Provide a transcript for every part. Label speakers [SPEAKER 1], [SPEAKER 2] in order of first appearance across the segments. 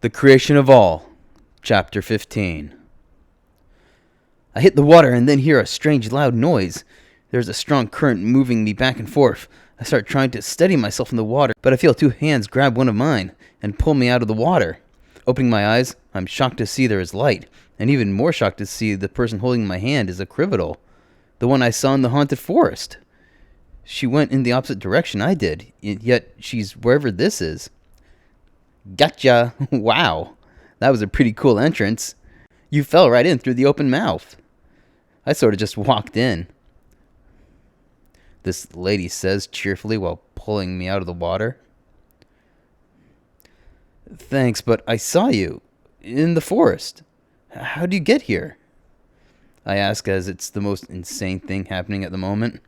[SPEAKER 1] The Creation of All, Chapter 15. I hit the water and then hear a strange loud noise. There's a strong current moving me back and forth. I start trying to steady myself in the water, but I feel two hands grab one of mine and pull me out of the water. Opening my eyes, I'm shocked to see there is light, and even more shocked to see the person holding my hand is a criminal, the one I saw in the haunted forest. She went in the opposite direction I did, yet she's wherever this is. Gotcha! Wow, that was a pretty cool entrance. You fell right in through the open mouth. I sort of just walked in, this lady says cheerfully while pulling me out of the water. Thanks, but I saw you in the forest. How'd you get here? I ask as it's the most insane thing happening at the moment.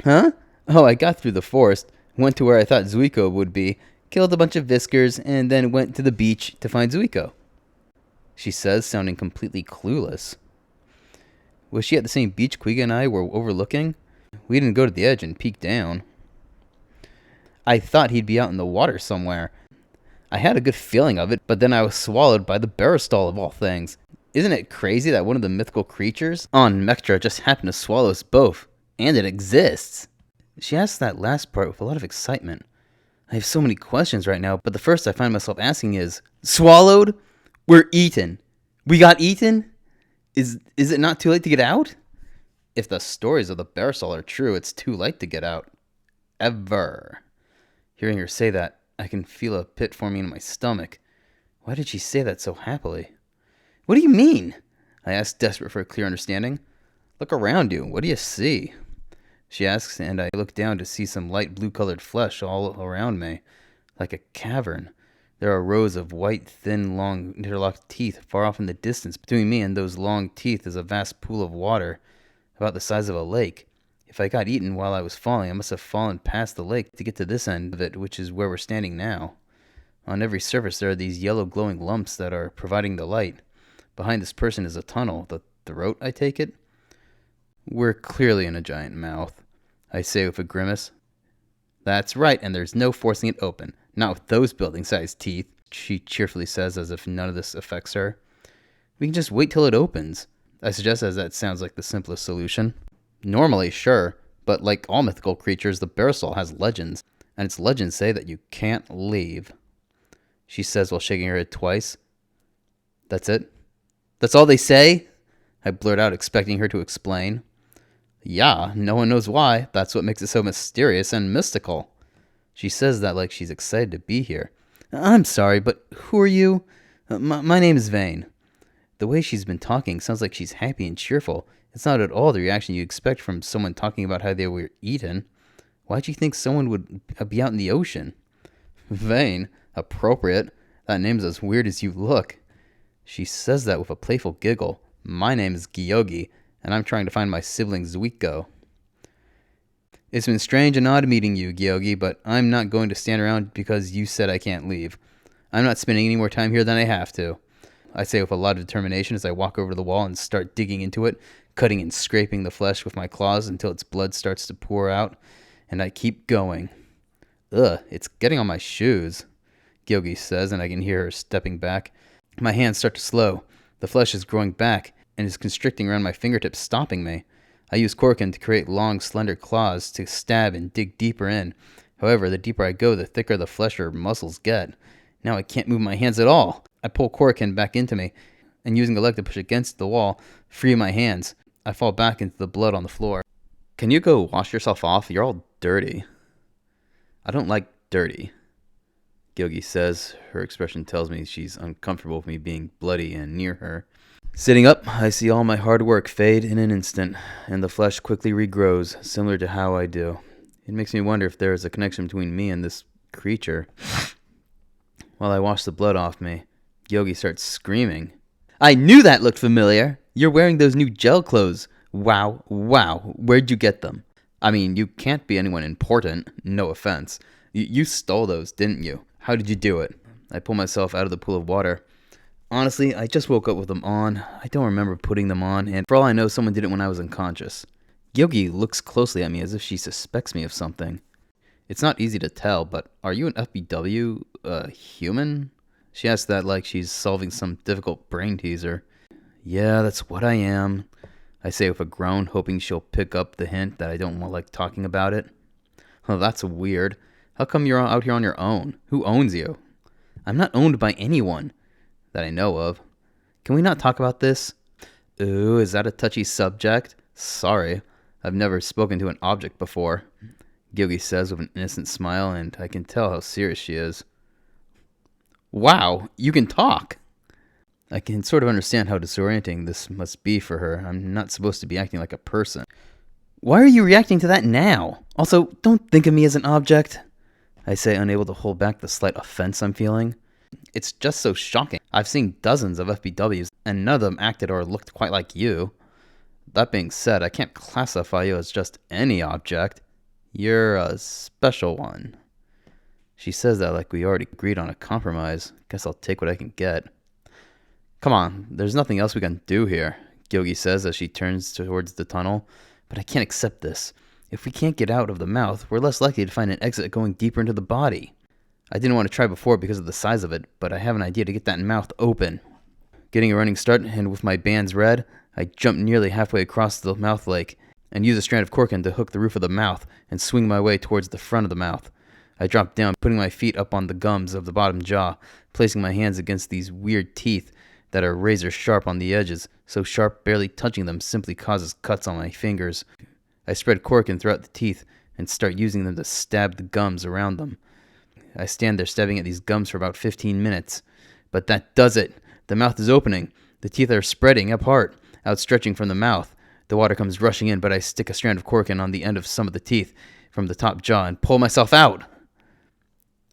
[SPEAKER 1] Huh? Oh, I got through the forest, went to where I thought Zuiko would be, killed a bunch of Whiskers, and then went to the beach to find Zuiko. She says, sounding completely clueless. Was she at the same beach Quiga and I were overlooking? We didn't go to the edge and peek down. I thought he'd be out in the water somewhere. I had a good feeling of it, but then I was swallowed by the Barastol of all things. Isn't it crazy that one of the mythical creatures on Mectra just happened to swallow us both? And it exists. She asks that last part with a lot of excitement. I have so many questions right now, but the first I find myself asking is, swallowed? We're eaten. We got eaten? Is it not too late to get out? If the stories of the Barasol are true, it's too late to get out. Ever. Hearing her say that, I can feel a pit forming in my stomach. Why did she say that so happily? What do you mean? I ask, desperate for a clear understanding. Look around you. What do you see? She asks, and I look down to see some light blue-colored flesh all around me, like a cavern. There are rows of white, thin, long, interlocked teeth far off in the distance. Between me and those long teeth is a vast pool of water, about the size of a lake. If I got eaten while I was falling, I must have fallen past the lake to get to this end of it, which is where we're standing now. On every surface there are these yellow glowing lumps that are providing the light. Behind this person is a tunnel. The throat, I take it? We're clearly in a giant mouth, I say with a grimace. That's right, and there's no forcing it open. Not with those building-sized teeth, she cheerfully says as if none of this affects her. We can just wait till it opens, I suggest, as that sounds like the simplest solution. Normally, sure, but like all mythical creatures, the Barasol has legends, and its legends say that you can't leave. She says while shaking her head twice. That's it? That's all they say? I blurt out, expecting her to explain. Yeah, no one knows why. That's what makes it so mysterious and mystical. She says that like she's excited to be here. I'm sorry, but who are you? My name is Vayne. The way she's been talking sounds like she's happy and cheerful. It's not at all the reaction you expect from someone talking about how they were eaten. Why'd you think someone would be out in the ocean? Vayne? Appropriate. That name's as weird as you look. She says that with a playful giggle. My name is Gyogi, and I'm trying to find my sibling Zuiko. It's been strange and odd meeting you, Gyogi, but I'm not going to stand around because you said I can't leave. I'm not spending any more time here than I have to, I say with a lot of determination as I walk over to the wall and start digging into it, cutting and scraping the flesh with my claws until its blood starts to pour out, and I keep going. Ugh, it's getting on my shoes, Gyogi says, and I can hear her stepping back. My hands start to slow. The flesh is growing back and is constricting around my fingertips, stopping me. I use Korkin to create long, slender claws to stab and dig deeper in. However, the deeper I go, the thicker the flesh or muscles get. Now I can't move my hands at all. I pull Korkin back into me, and using a leg to push against the wall, free my hands. I fall back into the blood on the floor. Can you go wash yourself off? You're all dirty. I don't like dirty, Gyogi says. Her expression tells me she's uncomfortable with me being bloody and near her. Sitting up, I see all my hard work fade in an instant, and the flesh quickly regrows, similar to how I do. It makes me wonder if there is a connection between me and this creature. While I wash the blood off me, Gyogi starts screaming. I knew that looked familiar! You're wearing those new gel clothes. Wow, where'd you get them? I mean, you can't be anyone important, no offense. You stole those, didn't you? How did you do it? I pull myself out of the pool of water. Honestly, I just woke up with them on. I don't remember putting them on, and for all I know, someone did it when I was unconscious. Gyogi looks closely at me as if she suspects me of something. It's not easy to tell, but are you an FBW, human? She asks that like she's solving some difficult brain teaser. Yeah, that's what I am, I say with a groan, hoping she'll pick up the hint that I don't like talking about it. Oh, that's weird. How come you're out here on your own? Who owns you? I'm not owned by anyone that I know of. Can we not talk about this? Ooh, is that a touchy subject? Sorry, I've never spoken to an object before, Gilgy says with an innocent smile, and I can tell how serious she is. Wow, you can talk! I can sort of understand how disorienting this must be for her. I'm not supposed to be acting like a person. Why are you reacting to that now? Also, don't think of me as an object, I say, unable to hold back the slight offense I'm feeling. It's just so shocking. I've seen dozens of FBWs, and none of them acted or looked quite like you. That being said, I can't classify you as just any object. You're a special one. She says that like we already agreed on a compromise. Guess I'll take what I can get. Come on, there's nothing else we can do here, Gilgy says as she turns towards the tunnel. But I can't accept this. If we can't get out of the mouth, we're less likely to find an exit going deeper into the body. I didn't want to try before because of the size of it, but I have an idea to get that mouth open. Getting a running start, and with my bands read, I jump nearly halfway across the mouth lake and use a strand of corkin to hook the roof of the mouth and swing my way towards the front of the mouth. I drop down, putting my feet up on the gums of the bottom jaw, placing my hands against these weird teeth that are razor sharp on the edges, so sharp barely touching them simply causes cuts on my fingers. I spread corkin throughout the teeth and start using them to stab the gums around them. I stand there stabbing at these gums for about 15 minutes. But that does it. The mouth is opening. The teeth are spreading apart, outstretching from the mouth. The water comes rushing in, but I stick a strand of corkin on the end of some of the teeth from the top jaw and pull myself out.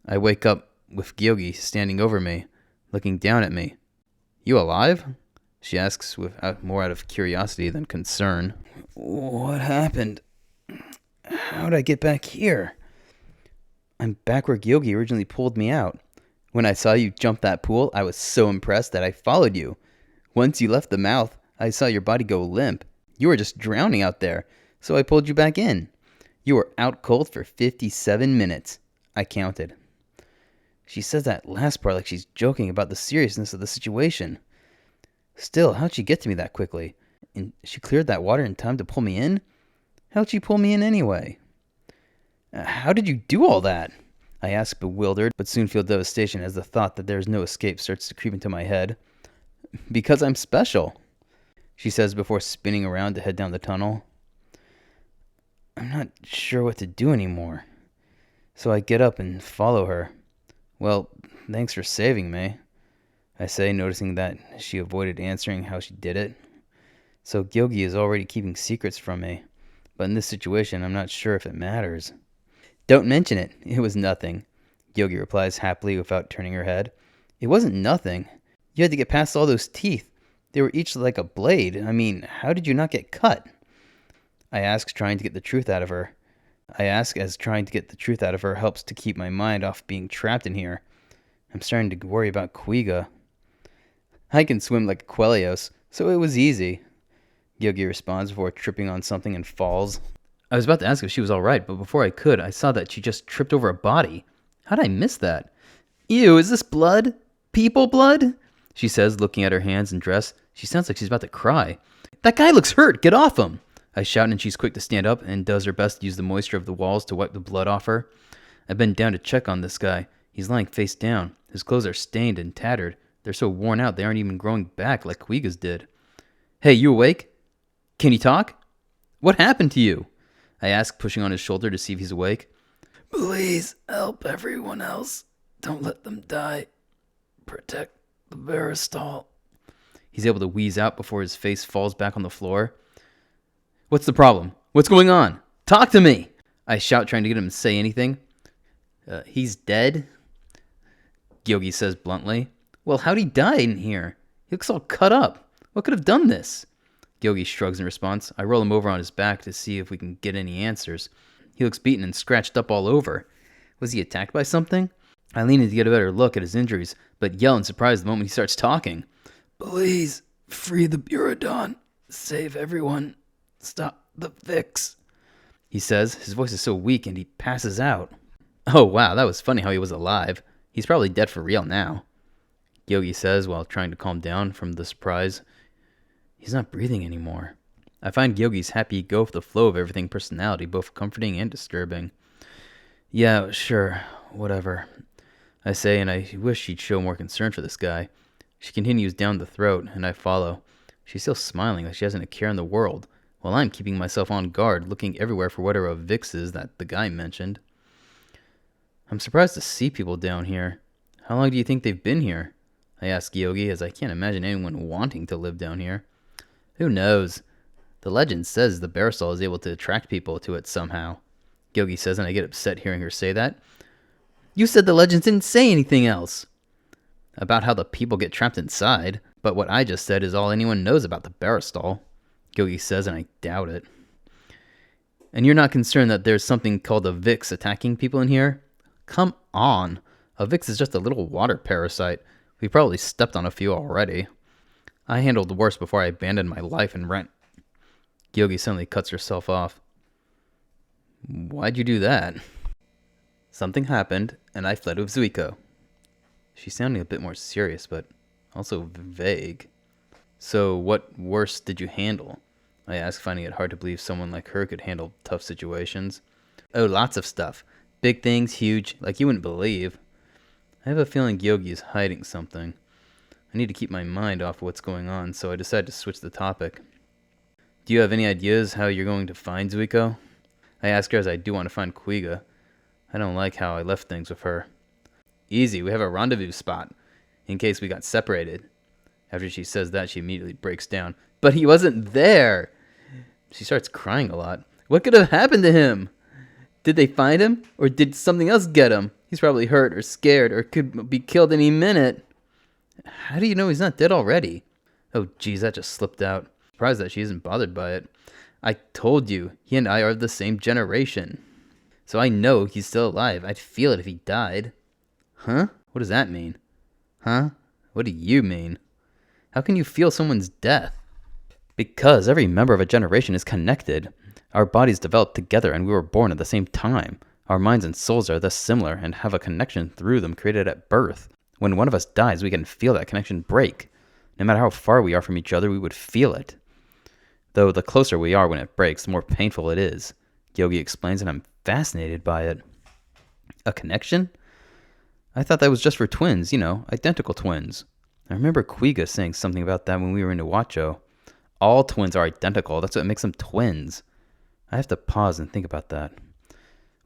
[SPEAKER 1] I wake up with Gyogi standing over me, looking down at me. You alive? She asks with more out of curiosity than concern. What happened? How'd I get back here? I'm back where Gyogi originally pulled me out. When I saw you jump that pool, I was so impressed that I followed you. Once you left the mouth, I saw your body go limp. You were just drowning out there, so I pulled you back in. You were out cold for 57 minutes. I counted. She says that last part like she's joking about the seriousness of the situation. Still, how'd she get to me that quickly? And she cleared that water in time to pull me in? How'd she pull me in anyway? How did you do all that? I ask, bewildered, but soon feel devastation as the thought that there is no escape starts to creep into my head. Because I'm special, she says before spinning around to head down the tunnel. I'm not sure what to do anymore, so I get up and follow her. Well, thanks for saving me, I say, noticing that she avoided answering how she did it. So Gyogi is already keeping secrets from me, but in this situation, I'm not sure if it matters. Don't mention it. It was nothing, Gyogi replies happily without turning her head. It wasn't nothing. You had to get past all those teeth. They were each like a blade. I mean, how did you not get cut? I ask, trying to get the truth out of her. As trying to get the truth out of her helps to keep my mind off being trapped in here. I'm starting to worry about Quiga. I can swim like a Quellios, so it was easy, Gyogi responds before tripping on something and falls. I was about to ask if she was alright, but before I could, I saw that she just tripped over a body. How'd I miss that? Ew, is this blood? People blood? She says, looking at her hands and dress. She sounds like she's about to cry. That guy looks hurt! Get off him! I shout, and she's quick to stand up and does her best to use the moisture of the walls to wipe the blood off her. I bend down to check on this guy. He's lying face down. His clothes are stained and tattered. They're so worn out they aren't even growing back like Quiga's did. Hey, you awake? Can you talk? What happened to you? I ask, pushing on his shoulder to see if he's awake. Please help everyone else. Don't let them die. Protect the Baristol. He's able to wheeze out before his face falls back on the floor. What's the problem? What's going on? Talk to me! I shout, trying to get him to say anything. He's dead, Gyogi says bluntly. Well, how'd he die in here? He looks all cut up. What could have done this? Gyogi shrugs in response. I roll him over on his back to see if we can get any answers. He looks beaten and scratched up all over. Was he attacked by something? I lean in to get a better look at his injuries, but yell in surprise the moment he starts talking. Please, free the Buradon. Save everyone. Stop the fix, he says. His voice is so weak and he passes out. Oh wow, that was funny how he was alive. He's probably dead for real now. Yogi says while trying to calm down from the surprise. He's not breathing anymore. I find Yogi's happy go with the flow of everything personality both comforting and disturbing. Yeah, sure, whatever, I say, and I wish she'd show more concern for this guy. She continues down the throat, and I follow. She's still smiling like she hasn't a care in the world, while I'm keeping myself on guard, looking everywhere for whatever of Vix is that the guy mentioned. I'm surprised to see people down here. How long do you think they've been here? I ask Yogi, as I can't imagine anyone wanting to live down here. Who knows? The legend says the Parasol is able to attract people to it somehow. Yogi says, and I get upset hearing her say that. You said the legends didn't say anything else about how the people get trapped inside, but what I just said is all anyone knows about the Parasol. Yogi says, and I doubt it. And you're not concerned that there's something called a Vix attacking people in here? Come on. A Vix is just a little water parasite. We probably stepped on a few already. I handled the worst before I abandoned my life and ran. Yogi suddenly cuts herself off. Why'd you do that? Something happened, and I fled with Zuiko. She's sounding a bit more serious, but also vague. So what worse did you handle? I ask, finding it hard to believe someone like her could handle tough situations. Oh, lots of stuff. Big things, huge, like you wouldn't believe. I have a feeling Yogi is hiding something. I need to keep my mind off what's going on, so I decide to switch the topic. Do you have any ideas how you're going to find Zuiko? I ask her as I do want to find Quiga. I don't like how I left things with her. Easy, we have a rendezvous spot, in case we got separated. After she says that, she immediately breaks down. But he wasn't there! She starts crying a lot. What could have happened to him? Did they find him? Or did something else get him? He's probably hurt or scared or could be killed any minute. How do you know he's not dead already? Oh, geez, that just slipped out. Surprised that she isn't bothered by it. I told you, he and I are the same generation. So I know he's still alive. I'd feel it if he died. Huh? What does that mean? Huh? What do you mean? How can you feel someone's death? Because every member of a generation is connected. Our bodies developed together and we were born at the same time. Our minds and souls are thus similar and have a connection through them created at birth. When one of us dies, we can feel that connection break. No matter how far we are from each other, we would feel it. Though the closer we are when it breaks, the more painful it is. Yogi explains, and I'm fascinated by it. A connection? I thought that was just for twins, identical twins. I remember Quiga saying something about that when we were in Iwacho. All twins are identical. That's what makes them twins. I have to pause and think about that.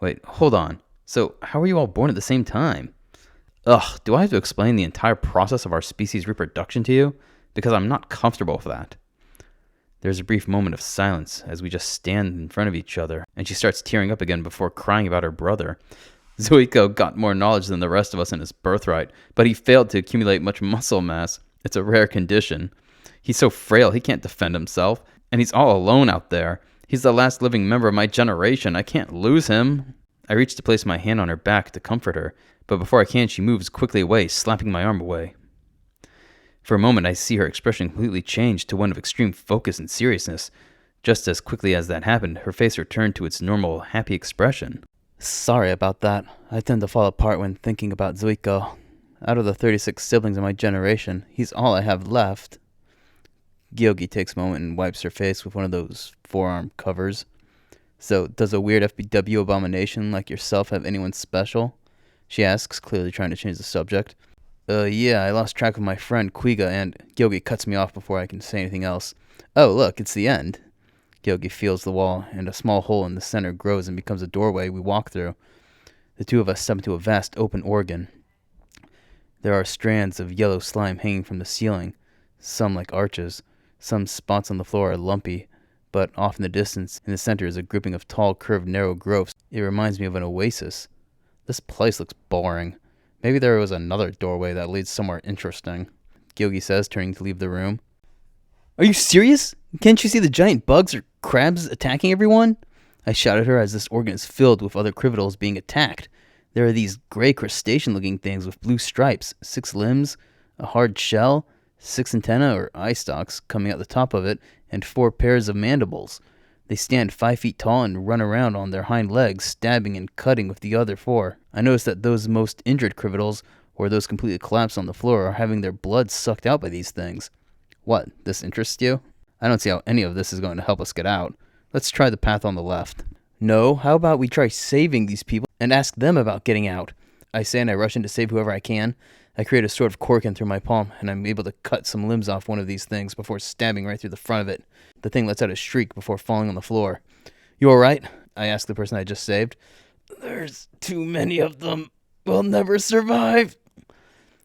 [SPEAKER 1] Wait, hold on. So, how were you all born at the same time? Ugh, do I have to explain the entire process of our species' reproduction to you? Because I'm not comfortable with that. There's a brief moment of silence as we just stand in front of each other, and she starts tearing up again before crying about her brother. Zuiko got more knowledge than the rest of us in his birthright, but he failed to accumulate much muscle mass. It's a rare condition. He's so frail he can't defend himself, and he's all alone out there. He's the last living member of my generation. I can't lose him. I reach to place my hand on her back to comfort her, but before I can, she moves quickly away, slapping my arm away. For a moment, I see her expression completely change to one of extreme focus and seriousness. Just as quickly as that happened, her face returned to its normal, happy expression. Sorry about that. I tend to fall apart when thinking about Zuiko. Out of the 36 siblings in my generation, he's all I have left. Gyogi takes a moment and wipes her face with one of those forearm covers. So, does a weird FBW abomination like yourself have anyone special? She asks, clearly trying to change the subject. Yeah, I lost track of my friend Quiga, and Gyogi cuts me off before I can say anything else. Oh, look, it's the end. Gyogi feels the wall, and a small hole in the center grows and becomes a doorway we walk through. The two of us step into a vast open organ. There are strands of yellow slime hanging from the ceiling, some like arches. Some spots on the floor are lumpy, but off in the distance, in the center, is a grouping of tall, curved, narrow growths. It reminds me of an oasis. This place looks boring. Maybe there was another doorway that leads somewhere interesting, Gyogi says, turning to leave the room. Are you serious? Can't you see the giant bugs or crabs attacking everyone? I shout at her as this organ is filled with other criminals being attacked. There are these gray crustacean-looking things with blue stripes, 6 limbs, a hard shell, 6 antennae or eye stalks coming out the top of it, and 4 pairs of mandibles. They stand 5 feet tall and run around on their hind legs, stabbing and cutting with the other 4. I notice that those most injured criminals or those completely collapsed on the floor are having their blood sucked out by these things. What, this interests you? I don't see how any of this is going to help us get out. Let's try the path on the left. No, how about we try saving these people and ask them about getting out? I say, and I rush in to save whoever I can. I create a sort of corkin through my palm, and I'm able to cut some limbs off one of these things before stabbing right through the front of it. The thing lets out a shriek before falling on the floor. You alright? I ask the person I just saved. There's too many of them. We'll never survive.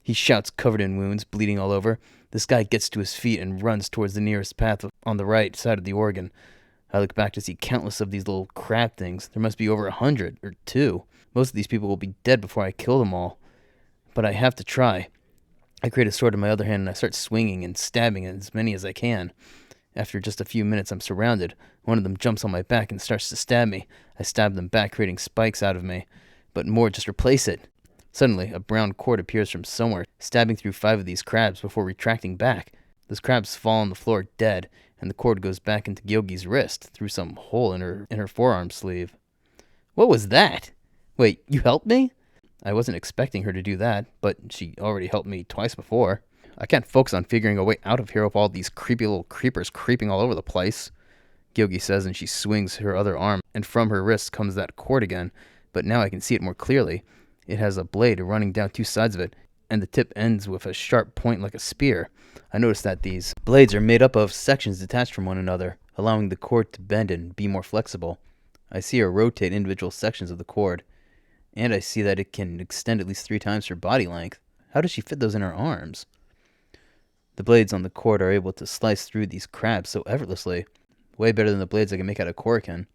[SPEAKER 1] He shouts, covered in wounds, bleeding all over. This guy gets to his feet and runs towards the nearest path on the right side of the organ. I look back to see countless of these little crab things. There must be over 100 or 2. Most of these people will be dead before I kill them all. But I have to try. I create a sword in my other hand and I start swinging and stabbing at as many as I can. After just a few minutes, I'm surrounded. One of them jumps on my back and starts to stab me. I stab them back, creating spikes out of me. But more just replace it. Suddenly, a brown cord appears from somewhere, stabbing through 5 of these crabs before retracting back. Those crabs fall on the floor dead, and the cord goes back into Gyogi's wrist through some hole in her forearm sleeve. What was that? Wait, you helped me? I wasn't expecting her to do that, but she already helped me twice before. I can't focus on figuring a way out of here with all these creepy little creepers creeping all over the place, Gyogi says, and she swings her other arm, and from her wrist comes that cord again, but now I can see it more clearly. It has a blade running down 2 sides of it, and the tip ends with a sharp point like a spear. I noticed that these blades are made up of sections detached from one another, allowing the cord to bend and be more flexible. I see her rotate individual sections of the cord, and I see that it can extend at least 3 times her body length. How does she fit those in her arms? The blades on the cord are able to slice through these crabs so effortlessly. Way better than the blades I can make out of Korrikan.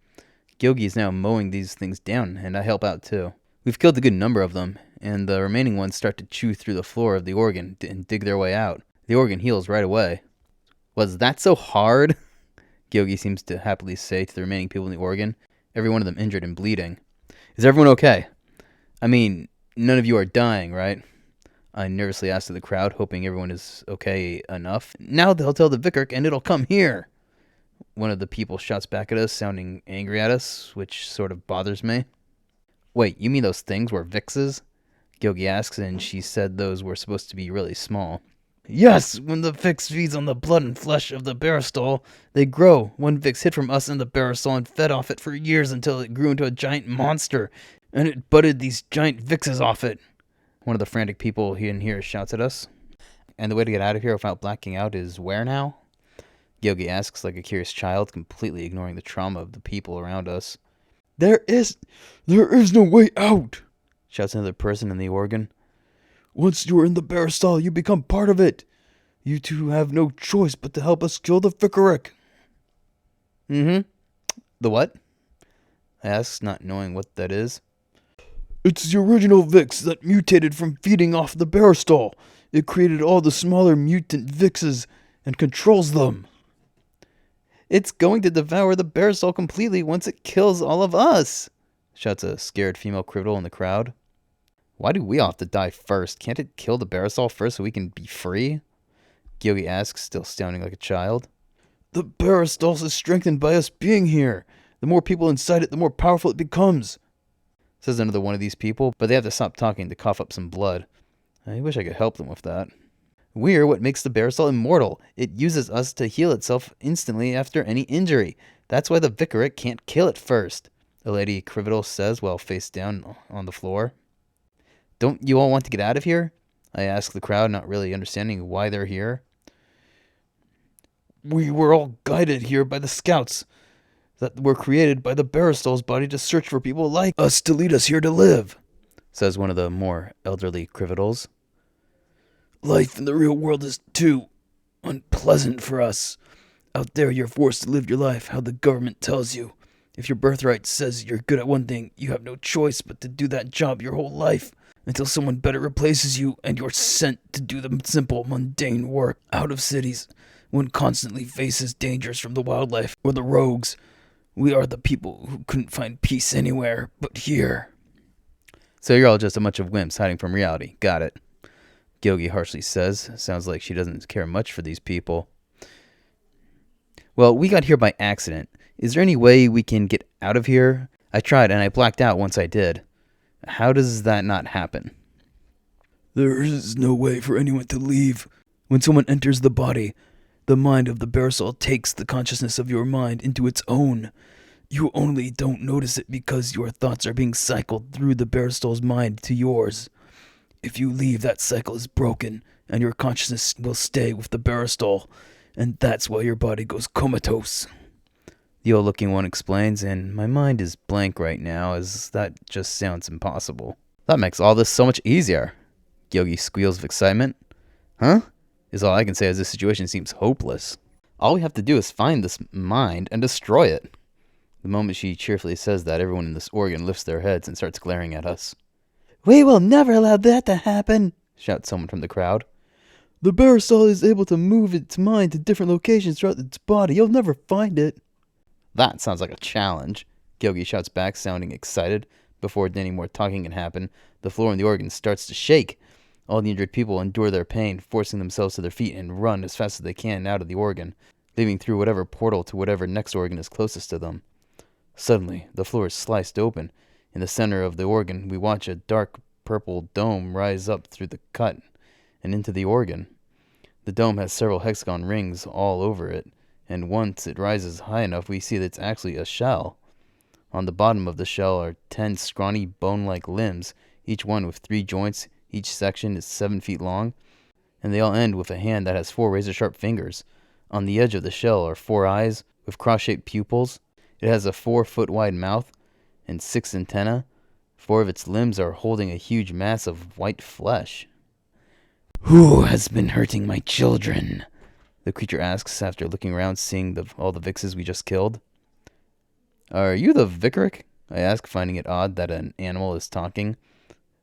[SPEAKER 1] Gyogi is now mowing these things down, and I help out too. We've killed a good number of them, and the remaining ones start to chew through the floor of the organ and dig their way out. The organ heals right away. Was that so hard? Gyogi seems to happily say to the remaining people in the organ, every one of them injured and bleeding. Is everyone okay? I mean, none of you are dying, right? I nervously ask to the crowd, hoping everyone is okay enough. Now they'll tell the vicar and it'll come here. One of the people shouts back at us, sounding angry at us, which sort of bothers me. Wait, you mean those things were Vixes? Gyogi asks, and she said those were supposed to be really small. Yes, when the Vix feeds on the blood and flesh of the Barastol, they grow. One Vix hid from us in the Barastol and fed off it for years until it grew into a giant monster, and it butted these giant Vixes off it. One of the frantic people in here shouts at us. And the way to get out of here without blacking out is where now? Gyogi asks like a curious child, completely ignoring the trauma of the people around us. There is no way out, shouts another person in the organ. Once you are in the Barastol, you become part of it. You two have no choice but to help us kill the Vicaric. The what? I ask, not knowing what that is. It's the original Vix that mutated from feeding off the Barastol. It created all the smaller mutant Vixes and controls them. It's going to devour the Barastol completely once it kills all of us, shouts a scared female criminal in the crowd. Why do we all have to die first? Can't it kill the Barastol first so we can be free? Gyogi asks, still sounding like a child. The Barastol is strengthened by us being here. The more people inside it, the more powerful it becomes, says another one of these people, but they have to stop talking to cough up some blood. I wish I could help them with that. We're what makes the Barastol immortal. It uses us to heal itself instantly after any injury. That's why the Vicaric can't kill it first, a lady Crivital says while face down on the floor. Don't you all want to get out of here? I ask the crowd, not really understanding why they're here. We were all guided here by the scouts that were created by the Barastol's body to search for people like us to lead us here to live, says one of the more elderly Crivitals. Life in the real world is too unpleasant for us. Out there you're forced to live your life how the government tells you. If your birthright says you're good at one thing, you have no choice but to do that job your whole life until someone better replaces you and you're sent to do the simple, mundane work out of cities. One constantly faces dangers from the wildlife or the rogues. We are the people who couldn't find peace anywhere but here. So you're all just a bunch of wimps hiding from reality. Got it. Gyogi harshly says. Sounds like she doesn't care much for these people. Well, we got here by accident. Is there any way we can get out of here? I tried and I blacked out once I did. How does that not happen?
[SPEAKER 2] There is no way for anyone to leave. When someone enters the body, the mind of the Parasol takes the consciousness of your mind into its own. You only don't notice it because your thoughts are being cycled through the Parasol's mind to yours. If you leave, that cycle is broken, and your consciousness will stay with the Parasol, and that's why your body goes comatose.
[SPEAKER 1] The old-looking one explains, and my mind is blank right now, as that just sounds impossible. That makes all this so much easier. Gyogi squeals of excitement. Huh? Is all I can say as this situation seems hopeless. All we have to do is find this mind and destroy it. The moment she cheerfully says that, everyone in this organ lifts their heads and starts glaring at us. We will never allow that to happen, shouts someone from the crowd.
[SPEAKER 2] The Parasol is able to move its mind to different locations throughout its body. You'll never find it.
[SPEAKER 1] That sounds like a challenge, Gyogi shouts back, sounding excited. Before any more talking can happen, the floor in the organ starts to shake. All the injured people endure their pain, forcing themselves to their feet and run as fast as they can out of the organ, leaving through whatever portal to whatever next organ is closest to them. Suddenly, the floor is sliced open. In the center of the organ, we watch a dark purple dome rise up through the cut and into the organ. The dome has several hexagon rings all over it, and once it rises high enough, we see that it's actually a shell. On the bottom of the shell are 10 scrawny bone-like limbs, each one with 3 joints. Each section is 7 feet long, and they all end with a hand that has 4 razor-sharp fingers. On the edge of the shell are 4 eyes with cross-shaped pupils. It has a 4-foot-wide mouth and 6 antennae. 4 of its limbs are holding a huge mass of white flesh.
[SPEAKER 2] Who has been hurting my children?
[SPEAKER 1] The creature asks after looking around, seeing all the Vixes we just killed. Are you the Vicaric? I ask, finding it odd that an animal is talking.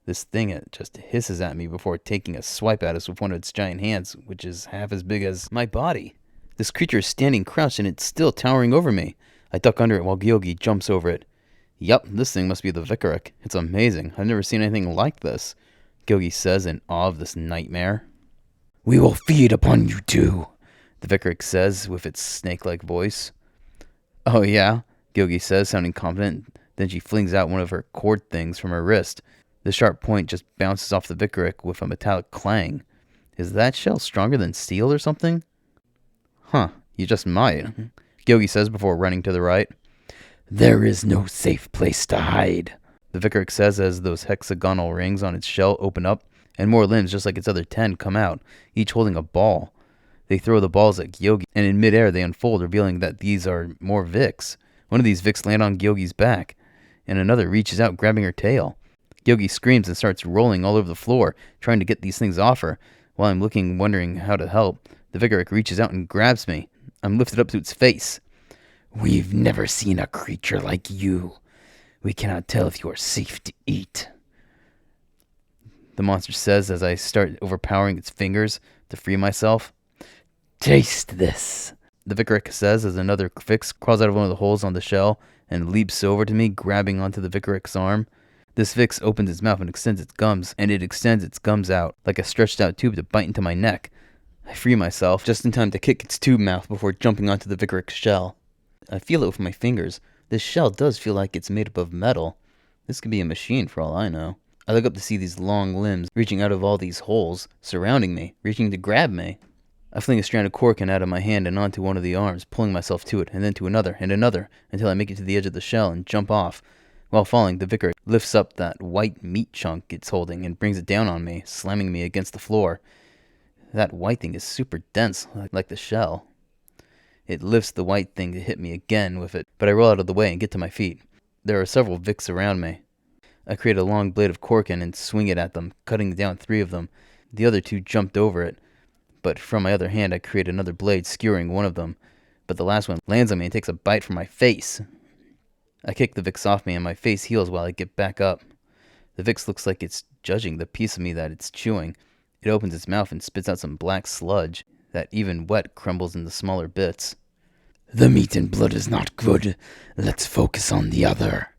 [SPEAKER 1] This thing just hisses at me before taking a swipe at us with one of its giant hands, which is half as big as my body. This creature is standing crouched, and it's still towering over me. I duck under it while Gyogi jumps over it. Yup, this thing must be the Vicaric. It's amazing. I've never seen anything like this, Gyogi says in awe of this nightmare.
[SPEAKER 2] We will feed upon you too,
[SPEAKER 1] the Vicaric says with its snake-like voice. Oh yeah, Gyogi says, sounding confident. Then she flings out one of her cord things from her wrist. The sharp point just bounces off the Vicaric with a metallic clang. Is that shell stronger than steel or something? Huh, you just might, Gyogi says before running to the right.
[SPEAKER 2] There is no safe place to hide,
[SPEAKER 1] the Vicaric says as those hexagonal rings on its shell open up, and more limbs just like its other 10 come out, each holding a ball. They throw the balls at Gyogi, and in midair they unfold, revealing that these are more Vix. One of these Vix land on Gyogi's back, and another reaches out, grabbing her tail. Gyogi screams and starts rolling all over the floor, trying to get these things off her. While I'm looking, wondering how to help, the Vicaric reaches out and grabs me. I'm lifted up to its face.
[SPEAKER 2] We've never seen a creature like you. We cannot tell if you are safe to eat,
[SPEAKER 1] the monster says as I start overpowering its fingers to free myself.
[SPEAKER 2] Taste this,
[SPEAKER 1] the Vicaric says as another Vix crawls out of one of the holes on the shell and leaps over to me, grabbing onto the Vicaric's arm. This Vix opens its mouth and extends its gums, and it extends its gums out like a stretched out tube to bite into my neck. I free myself just in time to kick its tube mouth before jumping onto the Vicaric's shell. I feel it with my fingers. This shell does feel like it's made up of metal. This could be a machine for all I know. I look up to see these long limbs reaching out of all these holes, surrounding me, reaching to grab me. I fling a strand of corkin out of my hand and onto one of the arms, pulling myself to it, and then to another, and another, until I make it to the edge of the shell and jump off. While falling, the Vicaric lifts up that white meat chunk it's holding and brings it down on me, slamming me against the floor. That white thing is super dense, like the shell. It lifts the white thing to hit me again with it, but I roll out of the way and get to my feet. There are several Vix around me. I create a long blade of corkin and swing it at them, cutting down 3 of them. The other 2 jumped over it, but from my other hand I create another blade, skewering one of them. But the last one lands on me and takes a bite from my face. I kick the Vix off me and my face heals while I get back up. The Vix looks like it's judging the piece of me that it's chewing. It opens its mouth and spits out some black sludge that, even wet, crumbles into smaller bits.
[SPEAKER 2] The meat and blood is not good. Let's focus on the other,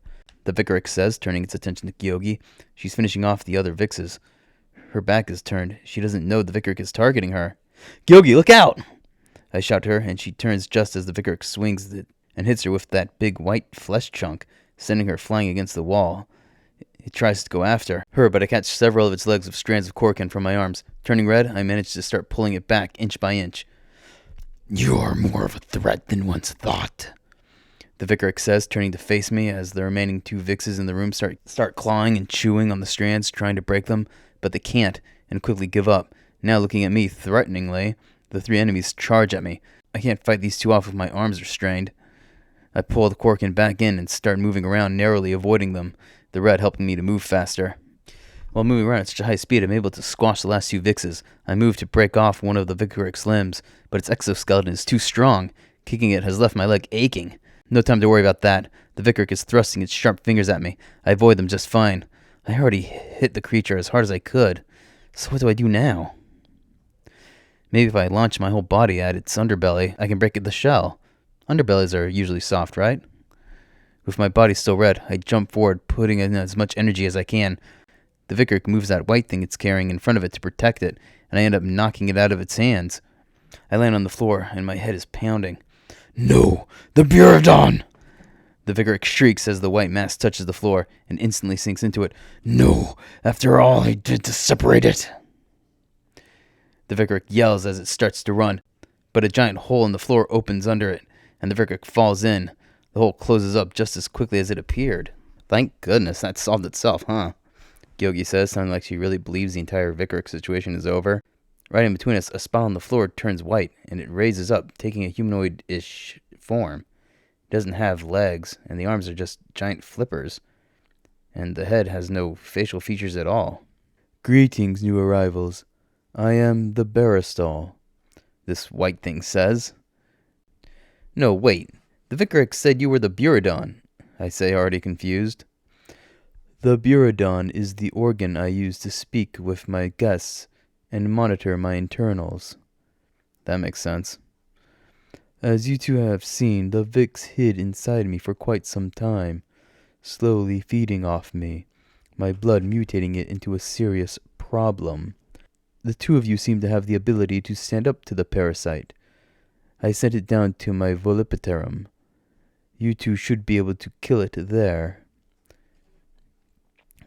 [SPEAKER 1] the Vicaric says, turning its attention to Gyogi. She's finishing off the other Vixes. Her back is turned. She doesn't know the Vicaric is targeting her. Gyogi, look out! I shout to her, and she turns just as the Vicaric swings it and hits her with that big white flesh chunk, sending her flying against the wall. It tries to go after her, but I catch several of its legs with strands of corkin from my arms. Turning red, I manage to start pulling it back inch by inch.
[SPEAKER 2] You're more of a threat than once thought,
[SPEAKER 1] the Vicaric says, turning to face me as the remaining 2 Vixes in the room start clawing and chewing on the strands, trying to break them, but they can't, and quickly give up. Now looking at me threateningly, the 3 enemies charge at me. I can't fight these 2 off with my arms restrained. I pull the corkin back in and start moving around, narrowly avoiding them, the red helping me to move faster. While moving around at such a high speed, I'm able to squash the last 2 Vixes. I move to break off one of the Vicaric's limbs, but its exoskeleton is too strong. Kicking it has left my leg aching. No time to worry about that. The Vicaric is thrusting its sharp fingers at me. I avoid them just fine. I already hit the creature as hard as I could. So what do I do now? Maybe if I launch my whole body at its underbelly, I can break the shell. Underbellies are usually soft, right? With my body still red, I jump forward, putting in as much energy as I can. The Vicaric moves that white thing it's carrying in front of it to protect it, and I end up knocking it out of its hands. I land on the floor, and my head is pounding.
[SPEAKER 2] No, the Buradon!
[SPEAKER 1] The Vicaric shrieks as the white mass touches the floor and instantly sinks into it.
[SPEAKER 2] No, after all I did to separate it.
[SPEAKER 1] The Vicaric yells as it starts to run, but a giant hole in the floor opens under it, and the Vicaric falls in. The hole closes up just as quickly as it appeared. Thank goodness that solved itself, huh? Gyogi says, sounding like she really believes the entire Vicaric situation is over. Right in between us, a spot on the floor turns white, and it raises up, taking a humanoid-ish form. It doesn't have legs, and the arms are just giant flippers, and the head has no facial features at all. Greetings, new arrivals. I am the Baristol, this white thing says. No, wait. The Vicaric said you were the Buradon, I say, already confused. The Buradon is the organ I use to speak with my guests and monitor my internals. That makes sense. As you two have seen, the Vix hid inside me for quite some time, slowly feeding off me, my blood mutating it into a serious problem. The 2 of you seem to have the ability to stand up to the parasite. I sent it down to my Volipiterum. You 2 should be able to kill it there.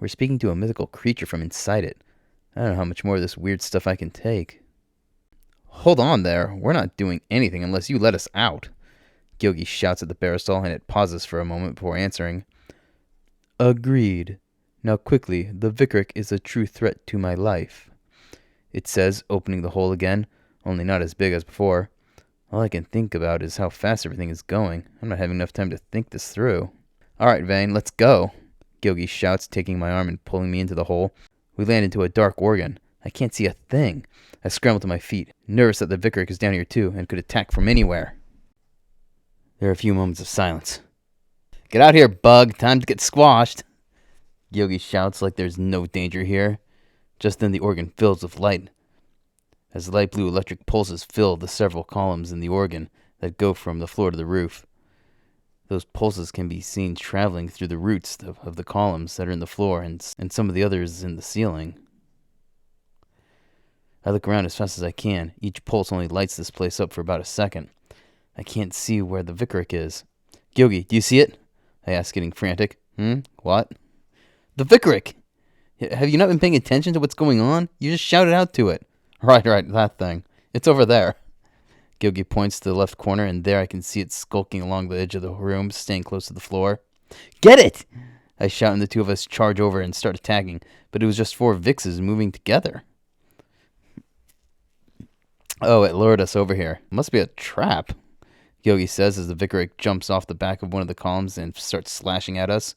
[SPEAKER 1] We're speaking to a mythical creature from inside it. I don't know how much more of this weird stuff I can take. Hold on there. We're not doing anything unless you let us out. Gyogi shouts at the Baristol, and it pauses for a moment before answering. Agreed. Now quickly, the Vicaric is a true threat to my life. It says, opening the hole again, only not as big as before. All I can think about is how fast everything is going. I'm not having enough time to think this through. All right, Vayne, let's go. Gyogi shouts, taking my arm and pulling me into the hole. We land into a dark organ. I can't see a thing. I scramble to my feet, nervous that the Vicaric is down here too and could attack from anywhere. There are a few moments of silence. Get out here, bug. Time to get squashed. Gyogi shouts like there's no danger here. Just then the organ fills with light, as light blue electric pulses fill the several columns in the organ that go from the floor to the roof. Those pulses can be seen traveling through the roots of the columns that are in the floor and some of the others in the ceiling. I look around as fast as I can. Each pulse only lights this place up for about a second. I can't see where the Vicaric is. Gyogi, do you see it? I ask, getting frantic. What? The Vicaric! Have you not been paying attention to what's going on? You just shouted out to it. Right, that thing. It's over there. Gyogi points to the left corner, and there I can see it skulking along the edge of the room, staying close to the floor. Get it! I shout, and the 2 of us charge over and start attacking, but it was just 4 Vixes moving together. Oh, it lured us over here. Must be a trap, Gyogi says as the Vicaric jumps off the back of one of the columns and starts slashing at us.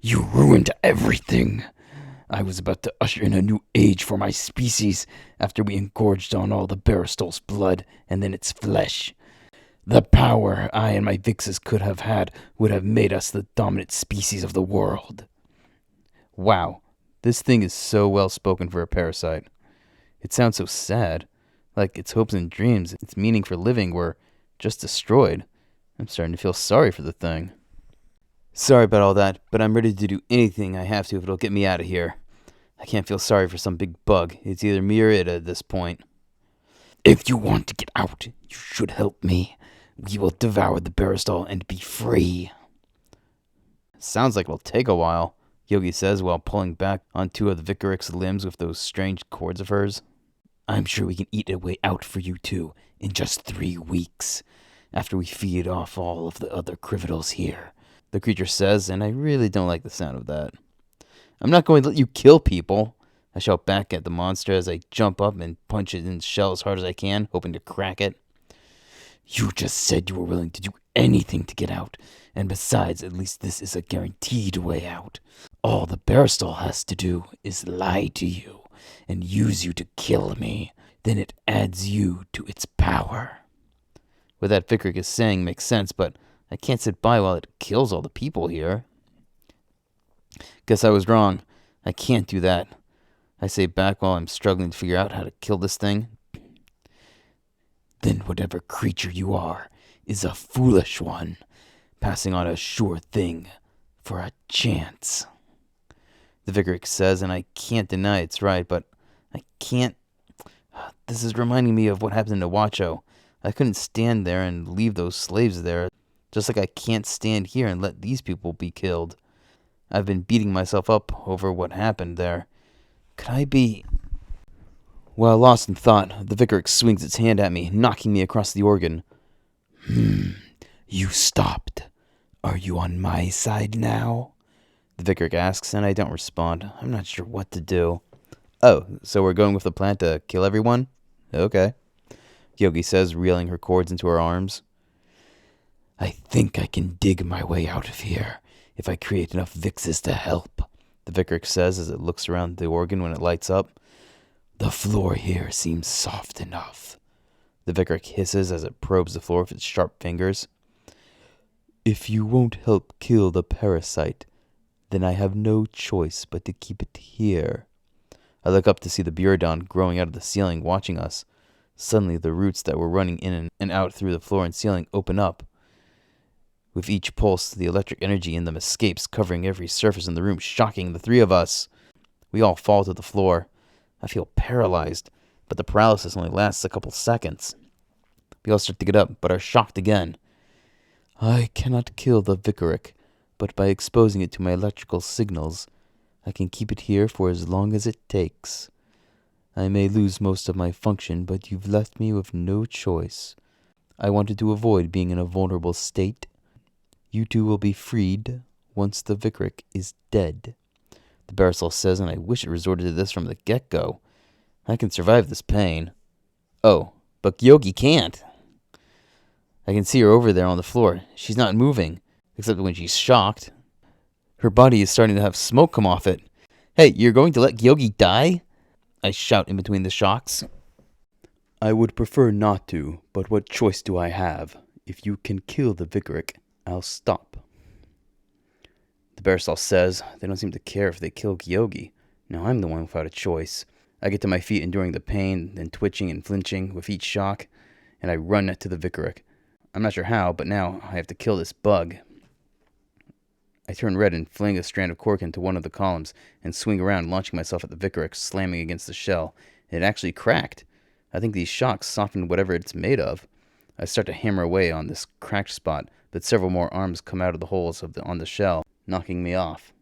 [SPEAKER 2] You ruined everything. I was about to usher in a new age for my species after we engorged on all the Baristol's blood and then its flesh. The power I and my Vixes could have had would have made us the dominant species of the world.
[SPEAKER 1] Wow, this thing is so well spoken for a parasite. It sounds so sad, like its hopes and dreams, its meaning for living were just destroyed. I'm starting to feel sorry for the thing. Sorry about all that, but I'm ready to do anything I have to if it'll get me out of here. I can't feel sorry for some big bug. It's either me or it at this point.
[SPEAKER 2] If you want to get out, you should help me. We will devour the Baristol and be free.
[SPEAKER 1] Sounds like it'll take a while. Yogi says while pulling back on two of the Vicaric's limbs with those strange cords of hers.
[SPEAKER 2] I'm sure we can eat a way out for you two in just 3 weeks, after we feed off all of the other criminals here,
[SPEAKER 1] the creature says, and I really don't like the sound of that. I'm not going to let you kill people, I shout back at the monster as I jump up and punch it in the shell as hard as I can, hoping to crack it.
[SPEAKER 2] You just said you were willing to do anything to get out, and besides, at least this is a guaranteed way out. All the Baristol has to do is lie to you and use you to kill me. Then it adds you to its power.
[SPEAKER 1] What that Vicaric is saying makes sense, but I can't sit by while it kills all the people here. Guess I was wrong. I can't do that, I say back while I'm struggling to figure out how to kill this thing.
[SPEAKER 2] Then whatever creature you are is a foolish one, passing on a sure thing for a chance,
[SPEAKER 1] the Vicaric says, and I can't deny it's right, but I can't. This is reminding me of what happened to Wacho. I couldn't stand there and leave those slaves there, just like I can't stand here and let these people be killed. I've been beating myself up over what happened there. Could I be... While lost in thought, the Vicaric swings its hand at me, knocking me across the organ.
[SPEAKER 2] You stopped. Are you on my side now?
[SPEAKER 1] The Vicaric asks, and I don't respond. I'm not sure what to do. Oh, so we're going with the plan to kill everyone? Okay, Yogi says, reeling her cords into her arms.
[SPEAKER 2] I think I can dig my way out of here if I create enough Vixes to help,
[SPEAKER 1] the Vicaric says as it looks around the organ when it lights up.
[SPEAKER 2] The floor here seems soft enough,
[SPEAKER 1] the Vicaric hisses as it probes the floor with its sharp fingers.
[SPEAKER 2] If you won't help kill the parasite, then I have no choice but to keep it here.
[SPEAKER 1] I look up to see the Buradon growing out of the ceiling, watching us. Suddenly, the roots that were running in and out through the floor and ceiling open up. With each pulse, the electric energy in them escapes, covering every surface in the room, shocking the three of us. We all fall to the floor. I feel paralyzed, but the paralysis only lasts a couple seconds. We all start to get up, but are shocked again.
[SPEAKER 2] I cannot kill the Vicaric, but by exposing it to my electrical signals, I can keep it here for as long as it takes. I may lose most of my function, but you've left me with no choice. I wanted to avoid being in a vulnerable state. You two will be freed once the Vicaric is dead,
[SPEAKER 1] the Baristol says, and I wish it resorted to this from the get-go. I can survive this pain. Oh, but Yogi can't. I can see her over there on the floor. She's not moving, except when she's shocked. Her body is starting to have smoke come off it. Hey, you're going to let Yogi die? I shout in between the shocks.
[SPEAKER 2] I would prefer not to, but what choice do I have? If you can kill the Vicaric, I'll stop.
[SPEAKER 1] The Baristol says they don't seem to care if they kill Yogi. Now I'm the one without a choice. I get to my feet, enduring the pain and twitching and flinching with each shock, and I run to the Vicaric. I'm not sure how, but now I have to kill this bug. I turn red and fling a strand of cork into one of the columns and swing around, launching myself at the Vicaric, slamming against the shell. It actually cracked. I think these shocks softened whatever it's made of. I start to hammer away on this cracked spot, but several more arms come out of the holes on the shell, knocking me off.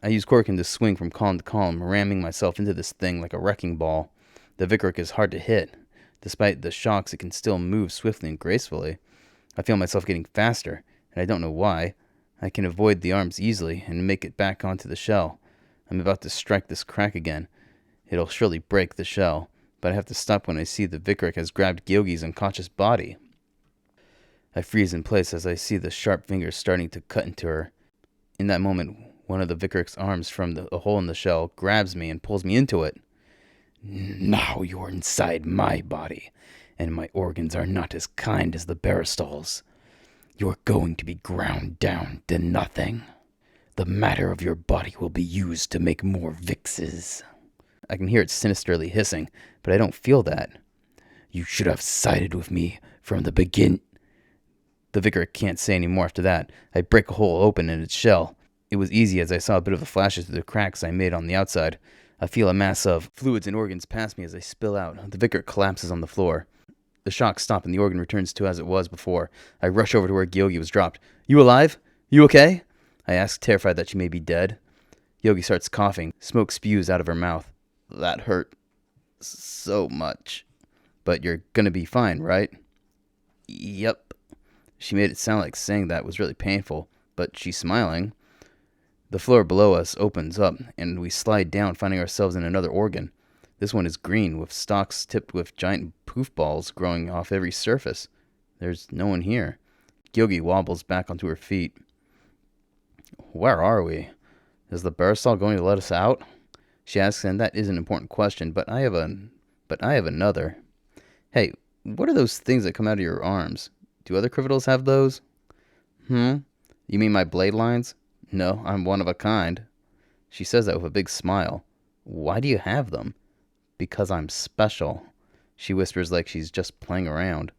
[SPEAKER 1] I use Corkin to swing from column to column, ramming myself into this thing like a wrecking ball. The Vicaric is hard to hit. Despite the shocks, it can still move swiftly and gracefully. I feel myself getting faster, and I don't know why. I can avoid the arms easily and make it back onto the shell. I'm about to strike this crack again. It'll surely break the shell, but I have to stop when I see the Vicaric has grabbed Gyogi's unconscious body. I freeze in place as I see the sharp fingers starting to cut into her. In that moment, one of the Vicaric's arms from a hole in the shell grabs me and pulls me into it.
[SPEAKER 2] Now you're inside my body, and my organs are not as kind as the Baristol's. You're going to be ground down to nothing. The matter of your body will be used to make more Vixes.
[SPEAKER 1] I can hear it sinisterly hissing, but I don't feel that.
[SPEAKER 2] You should have sided with me from the beginning.
[SPEAKER 1] The Vicaric can't say any more after that. I break a hole open in its shell. It was easy as I saw a bit of the flashes through the cracks I made on the outside. I feel a mass of fluids and organs pass me as I spill out. The Vicaric collapses on the floor. The shock stops and the organ returns to as it was before. I rush over to where Gyogi was dropped. You alive? You okay? I ask, terrified that she may be dead. Yogi starts coughing. Smoke spews out of her mouth. That hurt so much. But you're gonna be fine, right? Yep. She made it sound like saying that was really painful, but she's smiling. The floor below us opens up, and we slide down, finding ourselves in another organ. This one is green, with stalks tipped with giant poof balls growing off every surface. There's no one here. Yogi wobbles back onto her feet. Where are we? Is the Barisal going to let us out? She asks, and that is an important question, but I have another. Hey, what are those things that come out of your arms? Do other criminals have those? You mean my blade lines? No, I'm one of a kind. She says that with a big smile. Why do you have them? Because I'm special. She whispers like she's just playing around.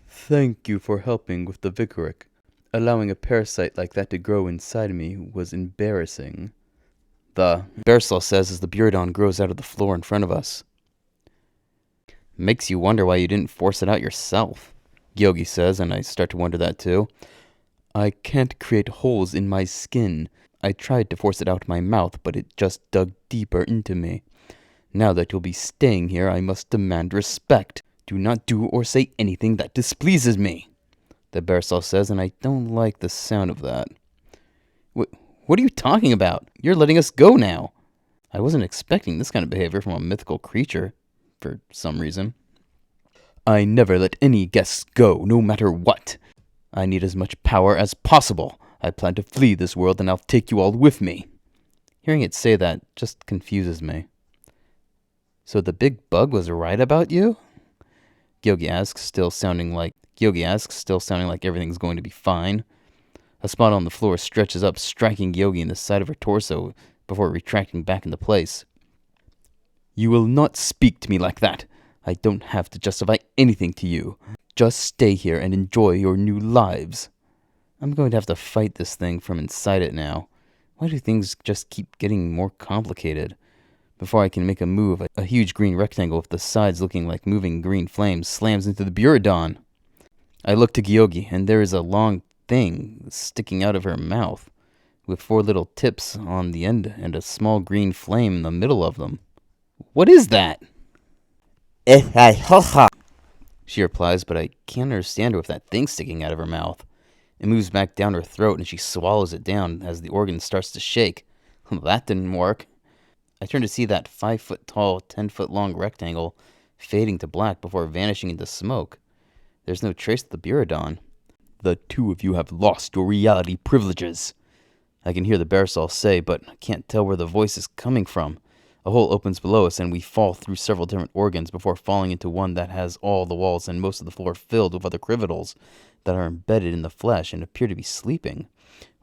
[SPEAKER 1] Thank you for helping with the Vicaric. Allowing a parasite like that to grow inside me was embarrassing. The Barisal says as the Buradon grows out of the floor in front of us. Makes you wonder why you didn't force it out yourself, Yogi says, and I start to wonder that too. I can't create holes in my skin. I tried to force it out my mouth, but it just dug deeper into me. Now that you'll be staying here, I must demand respect. Do not do or say anything that displeases me, the Barisal says, and I don't like the sound of that. What are you talking about? You're letting us go now. I wasn't expecting this kind of behavior from a mythical creature, for some reason. I never let any guests go, no matter what. I need as much power as possible. I plan to flee this world, and I'll take you all with me. Hearing it say that just confuses me. So the big bug was right about you? Yogi asks, still sounding like everything's going to be fine. A spot on the floor stretches up, striking Yogi in the side of her torso before retracting back into place. You will not speak to me like that. I don't have to justify anything to you. Just stay here and enjoy your new lives. I'm going to have to fight this thing from inside it now. Why do things just keep getting more complicated? Before I can make a move, a huge green rectangle with the sides looking like moving green flames slams into the Buradon. I look to Gyogi, and there is a long thing sticking out of her mouth, with 4 little tips on the end and a small green flame in the middle of them. What is that? She replies, but I can't understand her with that thing sticking out of her mouth. It moves back down her throat, and she swallows it down as the organ starts to shake. That didn't work. I turn to see that 5-foot-tall, 10-foot-long rectangle fading to black before vanishing into smoke. There's no trace of the Buradon. The 2 of you have lost your reality privileges, I can hear the Barisal say, but I can't tell where the voice is coming from. A hole opens below us, and we fall through several different organs before falling into one that has all the walls and most of the floor filled with other criminals that are embedded in the flesh and appear to be sleeping.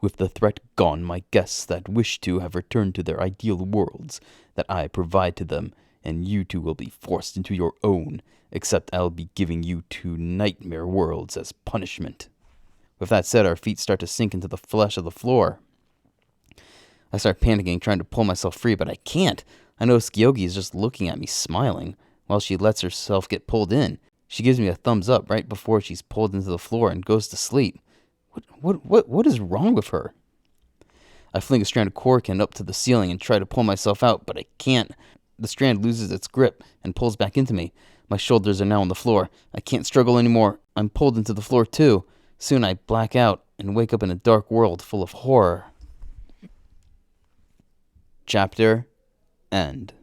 [SPEAKER 1] With the threat gone, my guests that wish to have returned to their ideal worlds that I provide to them, and you 2 will be forced into your own, except I'll be giving you 2 nightmare worlds as punishment. With that said, our feet start to sink into the flesh of the floor. I start panicking, trying to pull myself free, but I can't. I notice Gyogi is just looking at me, smiling, while she lets herself get pulled in. She gives me a thumbs up right before she's pulled into the floor and goes to sleep. What is wrong with her? I fling a strand of cork up to the ceiling and try to pull myself out, but I can't. The strand loses its grip and pulls back into me. My shoulders are now on the floor. I can't struggle anymore. I'm pulled into the floor too. Soon I black out and wake up in a dark world full of horror. Chapter end.